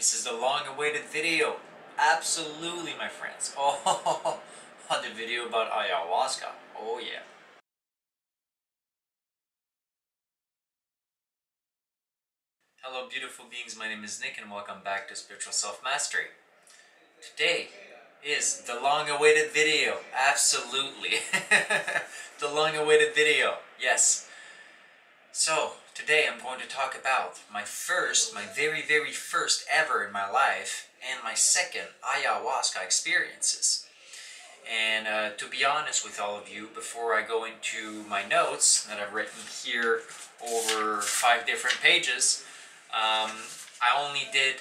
This is the long-awaited video. Absolutely, my friends. Oh, the video about ayahuasca. Oh yeah. Hello beautiful beings, my name is Nick and welcome back to Spiritual Self-Mastery. Today is the long-awaited video. Absolutely. The long-awaited video. Yes. So, today I'm going to talk about my very first ever in my life and my second ayahuasca experiences. And to be honest with all of you, before I go into my notes that I've written here over 5 different pages, I only did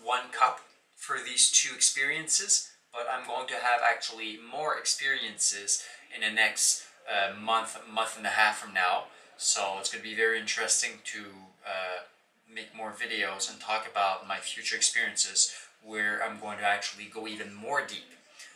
1 cup for these 2 experiences, but I'm going to have actually more experiences in the next month and a half from now. So it's going to be very interesting to make more videos and talk about my future experiences where I'm going to actually go even more deep.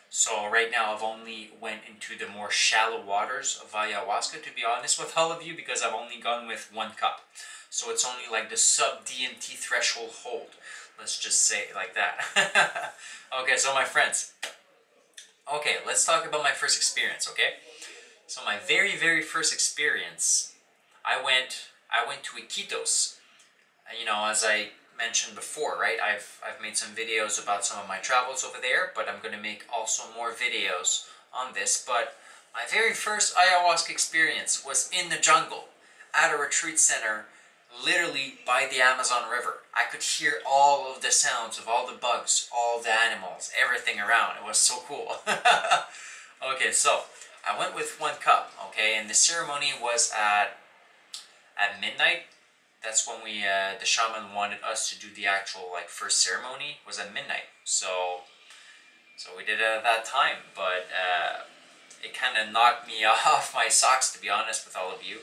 So right now I've only went into the more shallow waters of ayahuasca, to be honest with all of you, because I've only gone with 1 cup. So it's only like the sub-DMT threshold hold. Let's just say it like that. Okay, so my friends. Okay, let's talk about my first experience, okay? So my very first experience, I went to Iquitos. You know, as I mentioned before, right? I've made some videos about some of my travels over there, but I'm going to make also more videos on this. But my very first ayahuasca experience was in the jungle, at a retreat center, literally by the Amazon River. I could hear all of the sounds of all the bugs, all the animals, everything around. It was so cool. Okay, so I went with 1 cup, okay, and the ceremony was at midnight. That's when we, the shaman wanted us to do the actual, like, first ceremony, was at midnight. So we did it at that time, but it kind of knocked me off my socks, to be honest with all of you,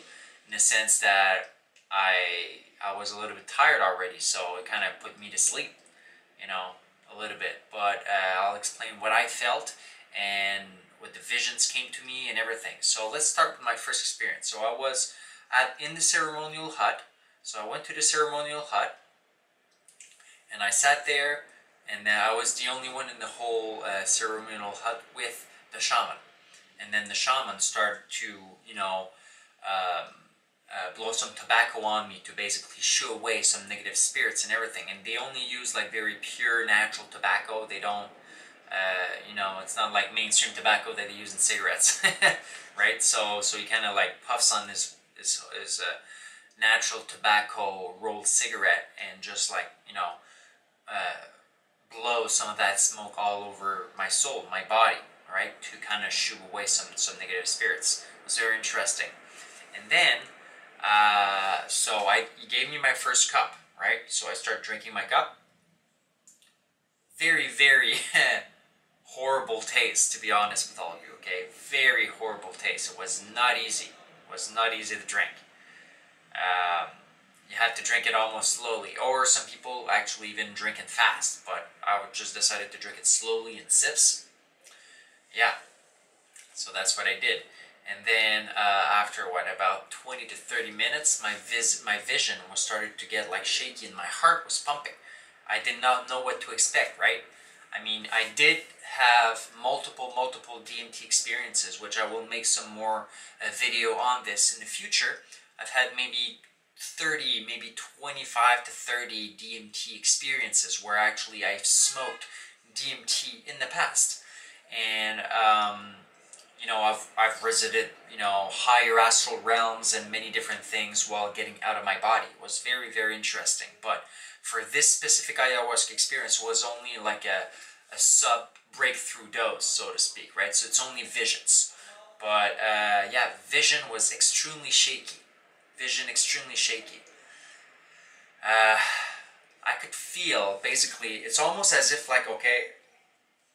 in the sense that I was a little bit tired already, so it kind of put me to sleep, you know, a little bit. But I'll explain what I felt and what the visions came to me and everything. So let's start with my first experience. So I was in the ceremonial hut. So I went to the ceremonial hut and I sat there, and I was the only one in the whole ceremonial hut with the shaman. And then the shaman started to, you know, blow some tobacco on me to basically shoo away some negative spirits and everything. And they only use like very pure natural tobacco. They don't, you know, it's not like mainstream tobacco that they use in cigarettes, right? So he kind of like puffs on his natural tobacco rolled cigarette and just, like, you know, blow some of that smoke all over my soul, my body, right, to kind of shoo away some negative spirits. It was very interesting. And then so he gave me my first cup, right? So I started drinking my cup. Very horrible taste, to be honest with all of you, okay? Very horrible taste. It was not easy. It was not easy to drink. You had to drink it almost slowly, or some people actually even drink it fast, but I just decided to drink it slowly in sips. Yeah, so that's what I did. And then after about 20 to 30 minutes, my vision was started to get like shaky and my heart was pumping. I did not know what to expect, right? I mean, I did have multiple DMT experiences, which I will make some more video on this in the future. I've had maybe 30, maybe 25 to 30 DMT experiences where actually I've smoked DMT in the past. And you know, I've visited, you know, higher astral realms and many different things while getting out of my body. It was very interesting. But for this specific ayahuasca experience, it was only like a sub-breakthrough dose, so to speak, right? So it's only visions. But yeah, vision was extremely shaky. Vision extremely shaky. I could feel, basically, it's almost as if, like, okay,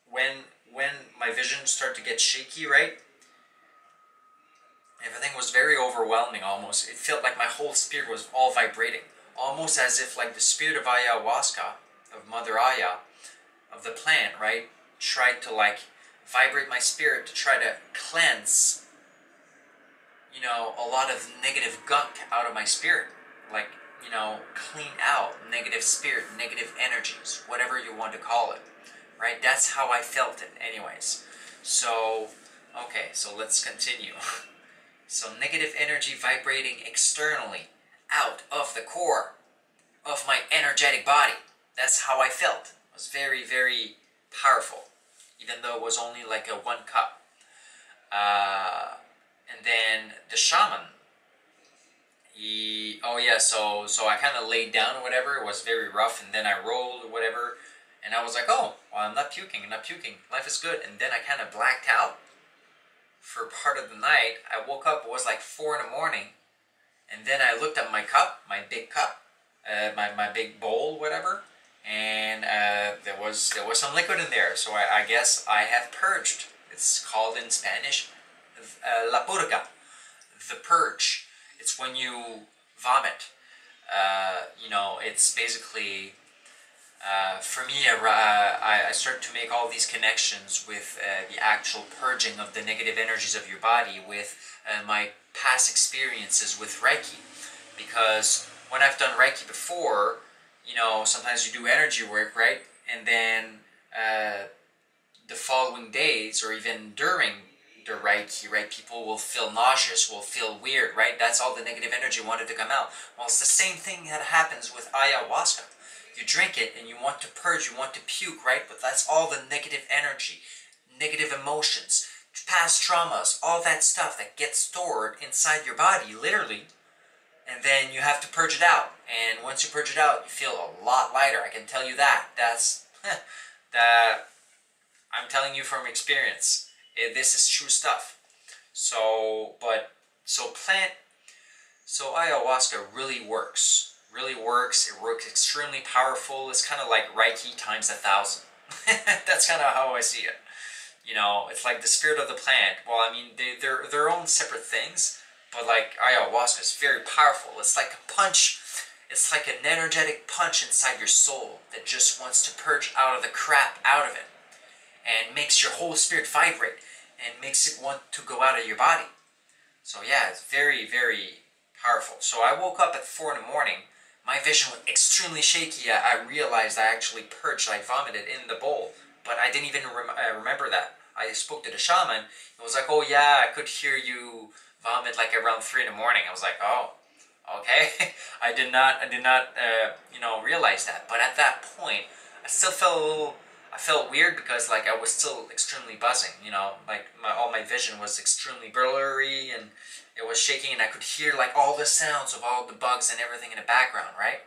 when my vision started to get shaky, right, everything was very overwhelming almost. It felt like my whole spirit was all vibrating. Almost as if, like, the spirit of ayahuasca, of Mother Aya, of the plant, right, tried to, like, vibrate my spirit to try to cleanse, you know, a lot of negative gunk out of my spirit. Like, you know, clean out negative spirit, negative energies, whatever you want to call it, right? That's how I felt it anyways. So, okay, so let's continue. So negative energy vibrating externally out of the core of my energetic body. That's how I felt. It was very, very powerful, even though it was only like a 1 cup. And then the shaman, so I kind of laid down or whatever. It was very rough, and then I rolled or whatever, and I was like, oh, well, I'm not puking, life is good. And then I kind of blacked out for part of the night. I woke up, it was like 4 in the morning, and then I looked at my cup, my big cup, my big bowl, whatever, and there was some liquid in there. So I guess I have purged. It's called in Spanish, la purga, the purge. It's when you vomit. You know, it's basically, for me, I started to make all these connections with the actual purging of the negative energies of your body with my past experiences with Reiki. Because when I've done Reiki before, you know, sometimes you do energy work, right? And then the following days, or even during the Reiki, right, people will feel nauseous, will feel weird, right? That's all the negative energy wanted to come out. Well, it's the same thing that happens with ayahuasca. You drink it and you want to purge, you want to puke, right? But that's all the negative energy, negative emotions, past traumas, all that stuff that gets stored inside your body, literally. And then you have to purge it out. And once you purge it out, you feel a lot lighter. I can tell you that. That's that. I'm telling you from experience. This is true stuff. So ayahuasca really works. Really works. It works extremely powerful. It's kind of like Reiki times 1,000. That's kind of how I see it. You know, it's like the spirit of the plant. Well, I mean, they're their own separate things, but like ayahuasca is very powerful. It's like a punch. It's like an energetic punch inside your soul that just wants to purge out of the crap out of it, and makes your whole spirit vibrate and makes it want to go out of your body. So yeah, it's very, very powerful. So I woke up at 4 in the morning. My vision was extremely shaky. I realized I actually purged. I vomited in the bowl, but I didn't even remember that. I spoke to the shaman. It was like, oh yeah, I could hear you vomit like around 3 in the morning. I was like, oh, okay. I did not, you know, realize that. But at that point, I still felt a little. I felt weird because like I was still extremely buzzing, you know, like all my vision was extremely blurry and it was shaking, and I could hear like all the sounds of all the bugs and everything in the background, right?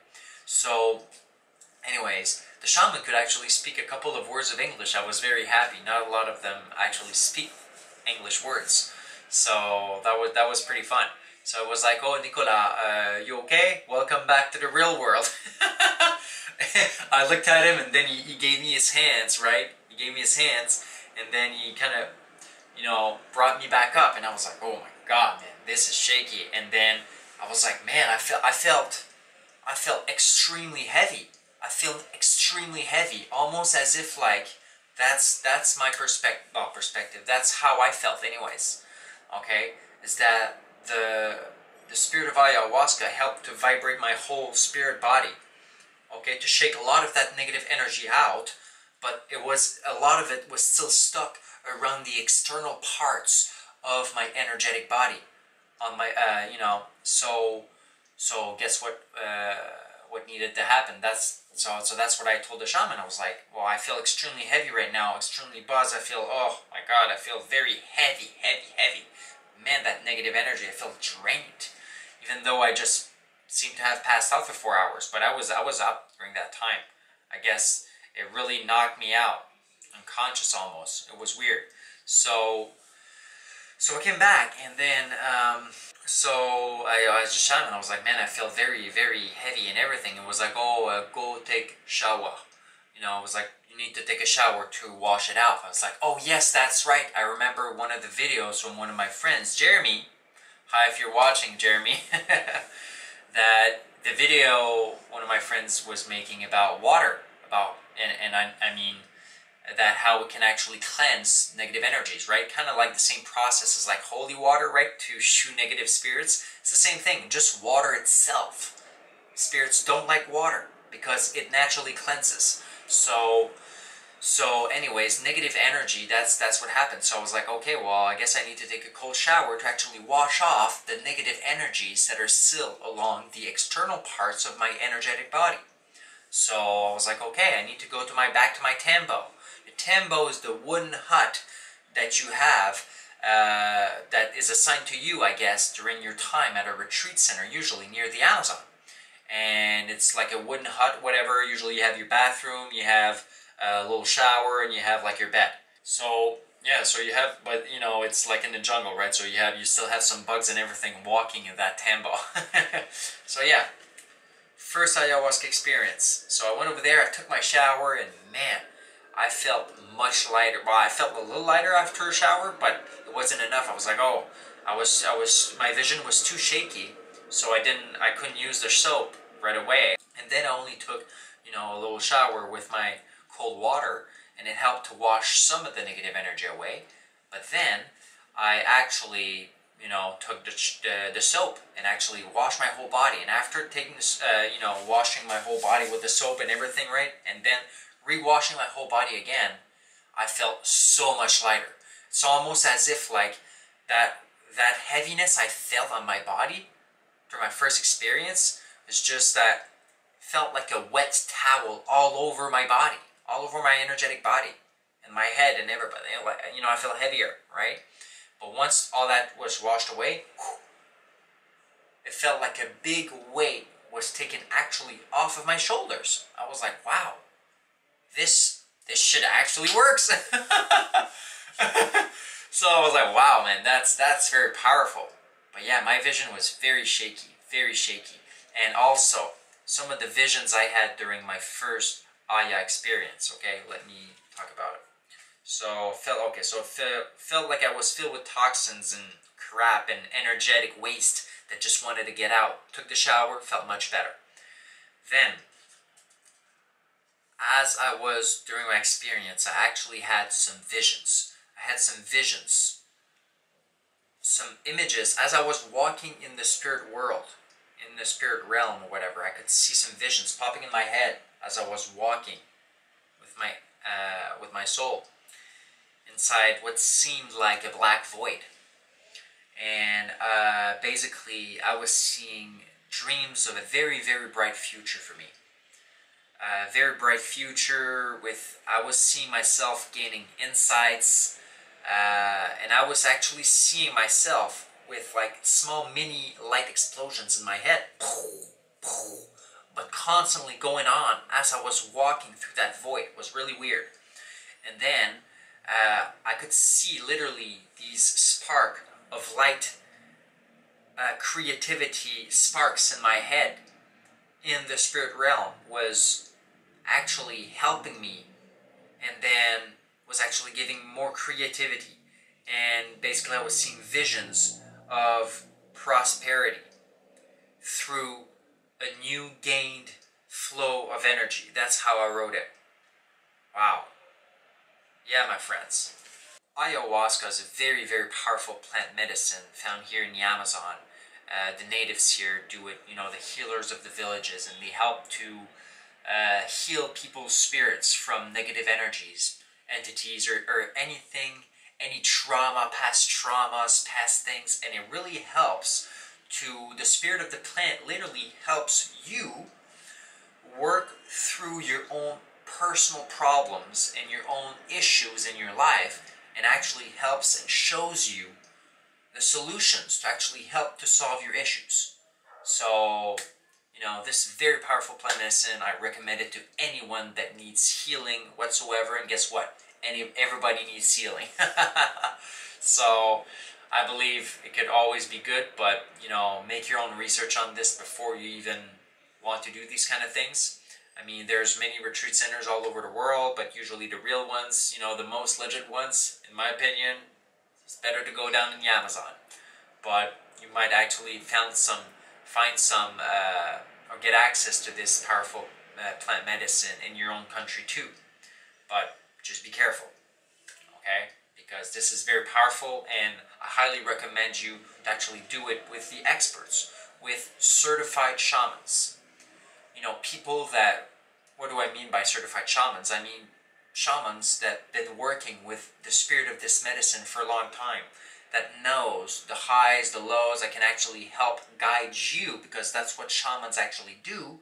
So anyways, the shaman could actually speak a couple of words of English. I was very happy. Not a lot of them actually speak English words. So that was pretty fun. So it was like, oh, Nicola, you okay? Welcome back to the real world. I looked at him, and then he gave me his hands, right? He gave me his hands, and then he kind of, you know, brought me back up, and I was like, oh my God, man, this is shaky. And then I was like, man, I felt extremely heavy. I feel extremely heavy, almost as if like that's my perspective. That's how I felt, anyways. Okay, is that the spirit of ayahuasca helped to vibrate my whole spirit body. Okay, to shake a lot of that negative energy out, but a lot of it was still stuck around the external parts of my energetic body, on my, you know. So guess what? What needed to happen? So that's what I told the shaman. I was like, well, I feel extremely heavy right now, extremely buzzed. I feel, oh my God, I feel very heavy. Man, that negative energy, I felt drained, even though I just seemed to have passed out for 4 hours, but I was up during that time. I guess it really knocked me out, unconscious almost. It was weird. So I came back, and then so I was a shaman. I was like, man, I feel very, very heavy and everything. It was like, oh, go take shower. You know, it was like, you need to take a shower to wash it out. I was like, oh yes, that's right. I remember one of the videos from one of my friends, Jeremy. Hi, if you're watching, Jeremy. That the video one of my friends was making about water, I mean that how it can actually cleanse negative energies, right? Kind of like the same process as like holy water, right? To shoo negative spirits. It's the same thing, just water itself spirits don't like water because it naturally cleanses. So anyways, negative energy, that's what happened. So I was like, okay, well, I guess I need to take a cold shower to actually wash off the negative energies that are still along the external parts of my energetic body. So I was like, okay, I need to go to back to my tambo. The tambo is the wooden hut that you have that is assigned to you, I guess, during your time at a retreat center, usually near the Amazon. And it's like a wooden hut, whatever. Usually you have your bathroom, you have a little shower, and you have like your bed. So yeah, so you have, but you know, it's like in the jungle, right? So you still have some bugs and everything walking in that tambo. So yeah, first ayahuasca experience. So I went over there, I took my shower, and man, I felt much lighter. Well, I felt a little lighter after a shower, but it wasn't enough. I was like, oh, my vision was too shaky, so I couldn't use the soap right away. And then I only took, you know, a little shower with my cold water, and it helped to wash some of the negative energy away. But then I actually, you know, took the soap and actually washed my whole body. And after taking this, you know, washing my whole body with the soap and everything, right, and then re-washing my whole body again, I felt so much lighter. It's almost as if like that heaviness I felt on my body for my first experience was just that, felt like a wet towel all over my body, all over my energetic body, and my head and everybody. You know, I felt heavier, right? But once all that was washed away, it felt like a big weight was taken actually off of my shoulders. I was like, wow, this shit actually works. So I was like, wow, man, that's very powerful. But yeah, my vision was very shaky, very shaky. And also, some of the visions I had during my first Aya experience, okay? Let me talk about it. So it felt like I was filled with toxins and crap and energetic waste that just wanted to get out. Took the shower, felt much better. Then, as I was during my experience, I actually had some visions. I had some visions, some images as I was walking in the spirit world, in the spirit realm or whatever. I could see some visions popping in my head as I was walking with my soul inside what seemed like a black void. And basically I was seeing dreams of a very, very bright future for me. A very bright future I was seeing myself gaining insights, and I was actually seeing myself with like small mini light explosions in my head, but constantly going on as I was walking through that void. It was really weird. And then I could see literally these spark of light, creativity sparks in my head in the spirit realm was actually helping me, and then was actually giving more creativity. And basically I was seeing visions of prosperity through a new gained flow of energy. That's how I wrote it. Wow. Yeah, my friends. Ayahuasca is a very, very powerful plant medicine found here in the Amazon. The natives here do it, you know, the healers of the villages, and they help to heal people's spirits from negative energies, entities, or anything, any trauma, past traumas, past things, and it really helps to, the spirit of the plant literally helps you work through your own personal problems and your own issues in your life, and actually helps and shows you the solutions to actually help to solve your issues. So, you know, this very powerful plant medicine, I recommend it to anyone that needs healing whatsoever, and guess what? Everybody needs healing. So, I believe it could always be good, but, you know, make your own research on this before you even want to do these kind of things. I mean, there's many retreat centers all over the world, but usually the real ones, you know, the most legit ones, in my opinion, it's better to go down in the Amazon. But you might actually find some, or get access to this powerful plant medicine in your own country too. But just be careful, okay? Because this is very powerful, and I highly recommend you to actually do it with the experts, with certified shamans. people that, what do I mean by certified shamans? I mean shamans that been working with the spirit of this medicine for a long time, that knows the highs, the lows, that can actually help guide you, because that's what shamans actually do.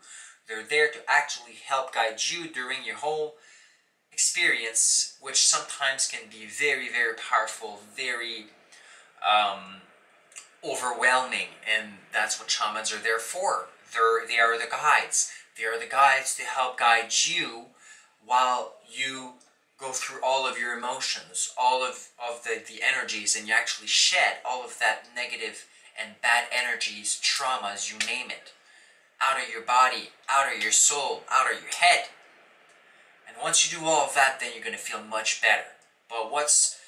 They're there to actually help guide you during your whole experience, which sometimes can be very, very powerful, very overwhelming, and that's what shamans are there for. They are the guides. They are the guides to help guide you while you go through all of your emotions, all of the energies, and you actually shed all of that negative and bad energies, traumas, you name it, out of your body, out of your soul, out of your head. And once you do all of that, then you're going to feel much better. But what's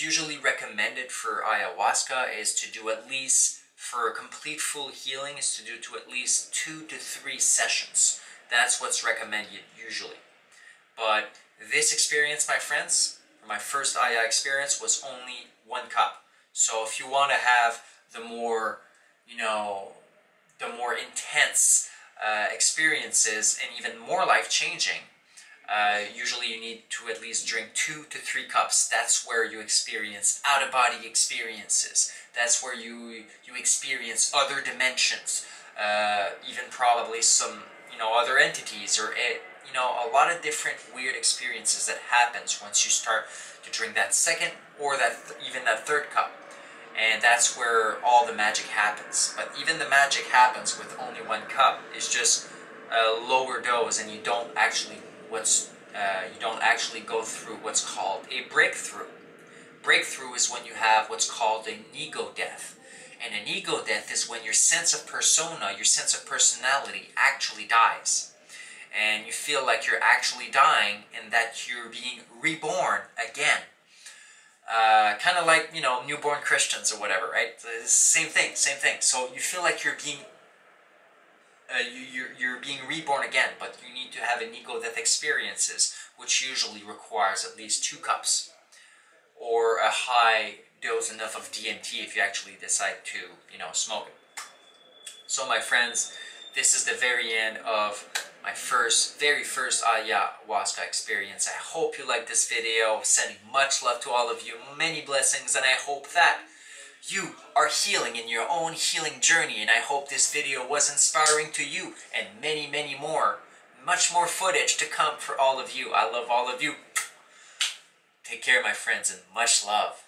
usually recommended for ayahuasca is to do at least, for a complete full healing, is to do at least 2 to 3 sessions. That's what's recommended usually. But this experience, my friends, my first Aya experience, was only 1 cup. So if you want to have the more, the more intense experiences and even more life-changing, usually you need to at least drink 2 to 3 cups. That's where you experience out-of-body experiences. That's where you experience other dimensions, even probably some, other entities, or a lot of different weird experiences that happens once you start to drink that second or even that third cup. And that's where all the magic happens. But even the magic happens with only 1 cup. It's just a lower dose, and you don't actually go through what's called a breakthrough. Breakthrough is when you have what's called an ego death. And an ego death is when your sense of persona, your sense of personality actually dies. And you feel like you're actually dying and that you're being reborn again. Kind of like, newborn Christians or whatever, right? Same thing. So you feel like you're being you're being reborn again, but you need to have an ego death experiences, which usually requires at least 2 cups, or a high dose enough of DMT if you actually decide to, smoke it. So my friends, this is the very end of my very first ayahuasca experience. I hope you like this video. Sending much love to all of you, many blessings, and I hope that you are healing in your own healing journey, and I hope this video was inspiring to you, and many, many more. Much more footage to come for all of you. I love all of you. Take care, my friends, and much love.